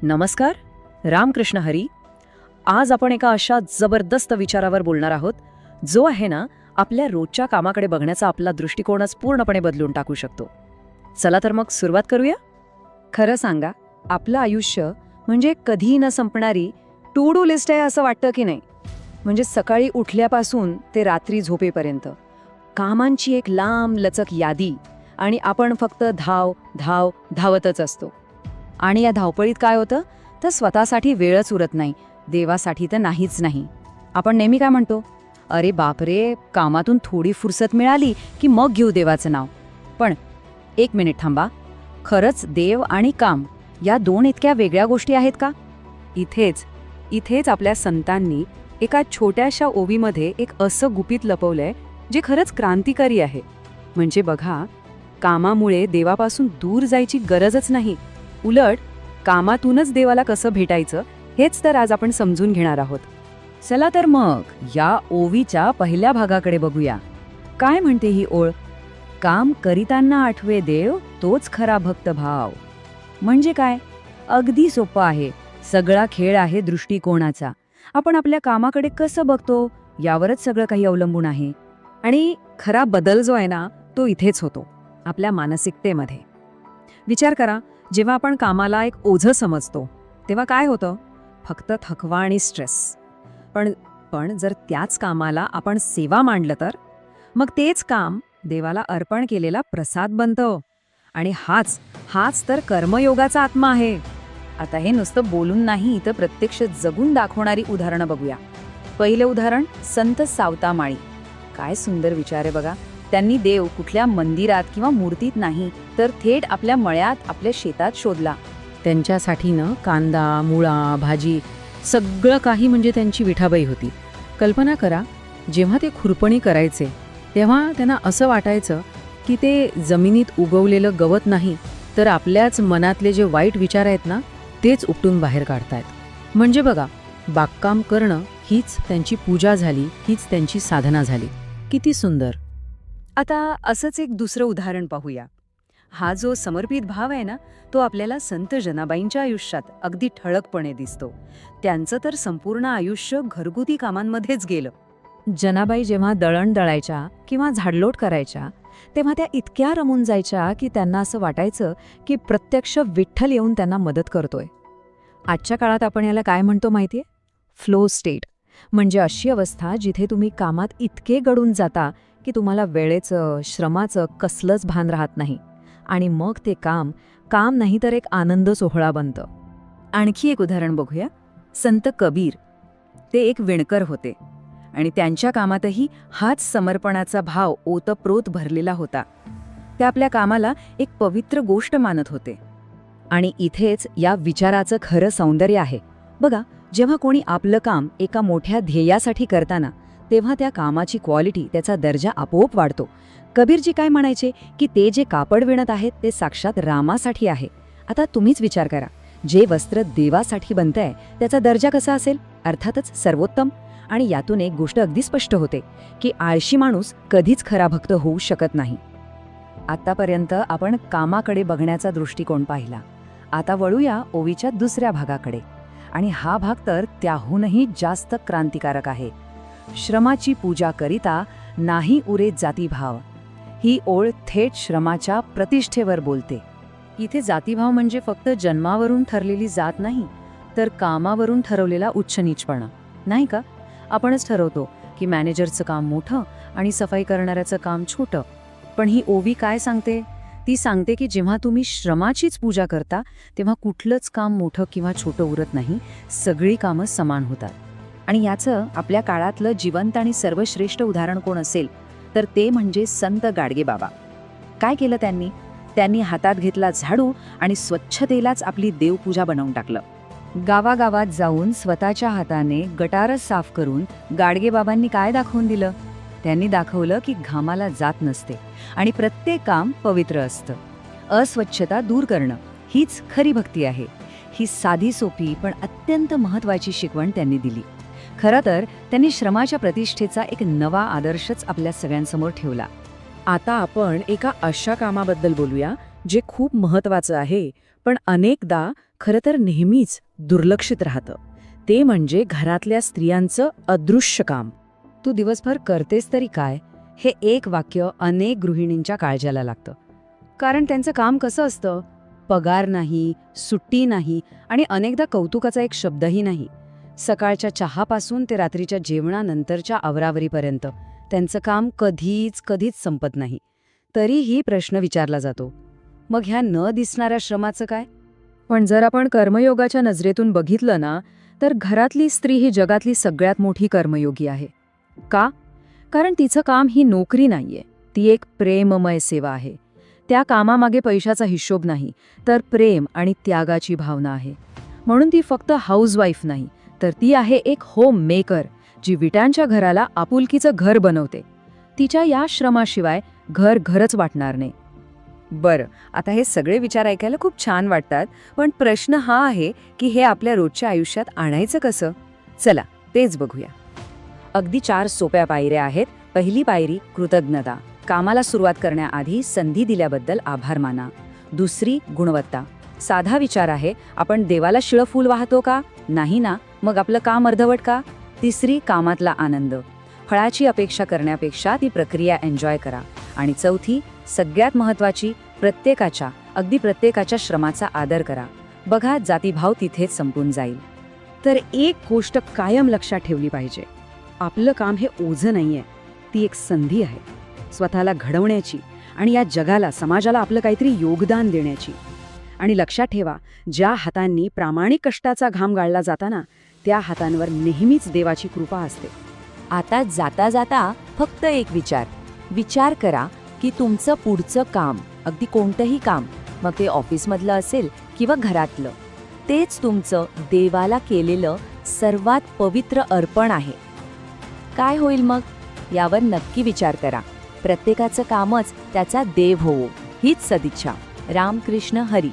नमस्कार. रामकृष्ण हरी. आज आपण एका अशा जबरदस्त विचारावर बोलणार आहोत जो आहे ना आपल्या रोजच्या कामाकडे बघण्याचा आपला दृष्टिकोनच पूर्णपणे बदलून टाकू शकतो. चला तर मग सुरुवात करूया. खरं सांगा, आपलं आयुष्य म्हणजे कधीही न संपणारी टू डू लिस्ट आहे असं वाटतं की नाही? म्हणजे सकाळी उठल्यापासून ते रात्री झोपेपर्यंत कामांची एक लांब लचक यादी, आणि आपण फक्त धाव धाव धावतच असतो. आणि या धावपळीत काय होतं तर स्वतःसाठी वेळच उरत नाही, देवासाठी तर नाहीच नाही. आपण नेहमी काय म्हणतो, अरे बापरे, कामातून थोडी फुरसत मिळाली की मग घेऊ देवाचं नाव. पण एक मिनिट थांबा, खरंच देव आणि काम या दोन इतक्या वेगळ्या गोष्टी आहेत का? इथेच आपल्या संतांनी एका छोट्याशा ओवीमध्ये एक असं गुपित लपवलंय जे खरंच क्रांतिकारी आहे. म्हणजे बघा, कामामुळे देवापासून दूर जायची गरजच नाही, उलट कामातूनच देवाला कसं भेटायचं हेच तर आज आपण समजून घेणार आहोत. चला तर मग या ओवीच्या पहिल्या भागाकडे बघूया. काय म्हणते ही ओळ? काम करीताना आठवे देव, तोच खरा भक्तभाव. म्हणजे काय? अगदी सोपं आहे. सगळा खेळ आहे दृष्टिकोनाचा. आपण आपल्या कामाकडे कसं बघतो यावरच सगळं काही अवलंबून आहे. आणि खरा बदल जो आहे ना तो इथेच होतो, आपल्या मानसिकतेमध्ये. विचार करा, जेव्हा आपण कामाला एक ओझं समजतो तेव्हा काय होतं? फक्त थकवा आणि स्ट्रेस. पण जर त्याच कामाला आपण सेवा मांडलं तर मग तेच काम देवाला अर्पण केलेला प्रसाद बनतं. आणि हाच तर कर्मयोगाचा आत्मा आहे. आता हे नुसतं बोलून नाही तर प्रत्यक्ष जगून दाखवणारी उदाहरणं बघूया. पहिले उदाहरण, संत सावतामाळी. काय सुंदर विचार आहे बघा. त्यांनी देव कुठल्या मंदिरात किंवा मूर्तीत नाही तर थेट आपल्या मळ्यात, आपल्या शेतात शोधला. त्यांच्यासाठी कांदा, मुळा, भाजी सगळं काही म्हणजे त्यांची विठाबाई होती. कल्पना करा, जेव्हा ते खुरपणी करायचे तेव्हा त्यांना असं वाटायचं की ते जमिनीत उगवलेलं गवत नाही तर आपल्याच मनातले जे वाईट विचार आहेत ना तेच उपटून बाहेर काढतायत. म्हणजे बघा, बागकाम करणं हीच त्यांची पूजा झाली, हीच त्यांची साधना झाली. किती सुंदर. आता असंच एक दुसरं उदाहरण पाहूया. हा जो समर्पित भाव आहे ना तो आपल्याला संत जनाबाईंच्या आयुष्यात अगदी ठळकपणे दिसतो. त्यांचं तर संपूर्ण आयुष्य घरगुती कामांमध्येच गेलं. जनाबाई जेव्हा दळण दळायच्या किंवा झाडलोट करायच्या तेव्हा त्या इतक्या रमून जायच्या की त्यांना असं वाटायचं की प्रत्यक्ष विठ्ठल येऊन त्यांना मदत करतोय. आजच्या काळात आपण याला काय म्हणतो माहितीये? Flow state. म्हणजे अशी अवस्था जिथे तुम्ही कामात इतके गढून जाता की तुम्हाला वेळेचं, श्रमाचं कसलंच भान राहत नाही. आणि मग ते काम नाही तर एक आनंद सोहळा बनतं. आणखी एक उदाहरण बघूया. संत कबीर. ते एक विणकर होते आणि त्यांच्या कामातही हाच समर्पणाचा भाव ओतप्रोत भरलेला होता. ते आपल्या कामाला एक पवित्र गोष्ट मानत होते. आणि इथेच या विचाराचं खरं सौंदर्य आहे. बघा, जेव्हा कोणी आपलं काम एका मोठ्या ध्येयासाठी करताना तेव्हा त्या कामाची क्वालिटी, त्याचा दर्जा आपोआप वाढतो. कबीरजी काय म्हणायचे की ते जे कापड विणत आहेत ते साक्षात रामासाठी आहे. आता तुम्हीच विचार करा, जे वस्त्र देवासाठी बनतंय त्याचा दर्जा कसा असेल? अर्थातच सर्वोत्तम. आणि यातून एक गोष्ट अगदी स्पष्ट होते की आळशी माणूस कधीच खरा भक्त होऊ शकत नाही. आतापर्यंत आपण कामाकडे बघण्याचा दृष्टिकोन पाहिला. आता वळूया ओवीच्या दुसऱ्या भागाकडे. आणि हा भाग तर त्याहूनही जास्त क्रांतिकारक आहे. श्रमाची पूजा करिता नाही उरे जातीभाव. ही ओळ थेट श्रमाच्या प्रतिष्ठेवर बोलते. इथे जातीभाव म्हणजे फक्त जन्मावरून ठरलेली जात नाही तर कामावरून ठरवलेला उच्च-नीचपणा, नाही का? आपणच ठरवतो की मॅनेजरचं काम मोठं आणि सफाई करणाऱ्याचं काम छोटं. पण ही ओवी काय सांगते? ती सांगते की जेव्हा तुम्ही श्रमाचीच पूजा करता तेव्हा कुठलंच काम मोठं किंवा छोटं उरत नाही, सगळी कामं समान होतात. आणि याचं आपल्या काळातलं जिवंत आणि सर्वश्रेष्ठ उदाहरण कोण असेल तर ते म्हणजे संत गाडगेबाबा. काय केलं त्यांनी हातात घेतला झाडू आणि स्वच्छतेलाच आपली देवपूजा बनवून टाकलं. गावागावात जाऊन स्वतःच्या हाताने गटारच साफ करून गाडगेबाबांनी काय दाखवून दिलं? त्यांनी दाखवलं की घामाला जात नसते आणि प्रत्येक काम पवित्र असतं. अस्वच्छता दूर करणं हीच खरी भक्ती आहे. ही साधी सोपी पण अत्यंत महत्त्वाची शिकवण त्यांनी दिली. खरं तर त्यांनी श्रमाच्या प्रतिष्ठेचा एक नवा आदर्शच आपल्या सगळ्यांसमोर ठेवला. आता आपण एका अशा कामाबद्दल बोलूया जे खूप महत्त्वाचं आहे पण अनेकदा खरं तर नेहमीच दुर्लक्षित राहतं. ते म्हणजे घरातल्या स्त्रियांचं अदृश्य काम. तू दिवसभर करतेस तरी काय, हे एक वाक्य अनेक गृहिणींच्या काळजाला लागतं. कारण त्यांचं काम कसं असतं, पगार नाही, सुट्टी नाही आणि अनेकदा कौतुकाचा एक शब्दही नाही. सकाळच्या चहापासून ते रात्रीच्या जेवणानंतरच्या आवरावरीपर्यंत त्यांचं काम कधीच संपत नाही. तरीही प्रश्न विचारला जातो, मग ह्या न दिसणाऱ्या श्रमाचं काय? पण जर आपण कर्मयोगाच्या नजरेतून बघितलं ना, तर घरातली स्त्री ही जगातली सगळ्यात मोठी कर्मयोगी आहे. का? कारण तिचं काम ही नोकरी नाहीये, ती एक प्रेममय सेवा आहे. त्या कामामागे पैशाचा हिशोब नाही, तर प्रेम आणि त्यागाची भावना आहे. म्हणून ती फक्त हाऊसवाईफ नाही, तर ती आहे एक होम मेकर, जी विटांच्या घराला आपुलकीचं घर बनवते. तिच्या या श्रमाशिवाय घरच वाटणार नाही. बरं, आता हे सगळे विचार ऐकायला खूप छान वाटतात, पण प्रश्न हा आहे की हे आपल्या रोजच्या आयुष्यात आणायचं कसं? चला तेच बघूया. अगदी 4 सोप्या पायऱ्या आहेत. पहिली पायरी कृतज्ञता. कामाला सुरुवात करण्याआधी संधी दिल्याबद्दल आभार माना. दुसरी गुणवत्ता. साधा विचार आहे, आपण देवाला शिळं फूल वाहतो का? नाही ना, मग आपलं काम अर्धवट का? तिसरी कामातला आनंद. फळाची अपेक्षा करण्यापेक्षा ती प्रक्रिया एन्जॉय करा. आणि चौथी, सगळ्यात महत्त्वाची, अगदी प्रत्येकाच्या श्रमाचा आदर करा. बघा, जातीभाव तिथेच संपून जाईल. तर एक गोष्ट कायम लक्षात ठेवली पाहिजे, आपलं काम हे ओझं नाहीये, ती एक संधी आहे स्वतःला घडवण्याची आणि या जगाला, समाजाला आपलं काहीतरी योगदान देण्याची. आणि लक्षात ठेवा, ज्या हातांनी प्रामाणिक कष्टाचा घाम गाळला जाताना, त्या हातांवर नेहमीच देवाची कृपा असते. आता जाता जाता फक्त एक विचार करा की तुमचं पुढचं काम, अगदी कोणतंही काम, मग ते ऑफिसमधलं असेल किंवा घरातलं, तेच तुमचं देवाला केलेलं सर्वात पवित्र अर्पण आहे. काय होईल मग? यावर नक्की विचार करा. प्रत्येकाचं कामच त्याचा देव होवो, हीच सदिच्छा. रामकृष्ण हरी.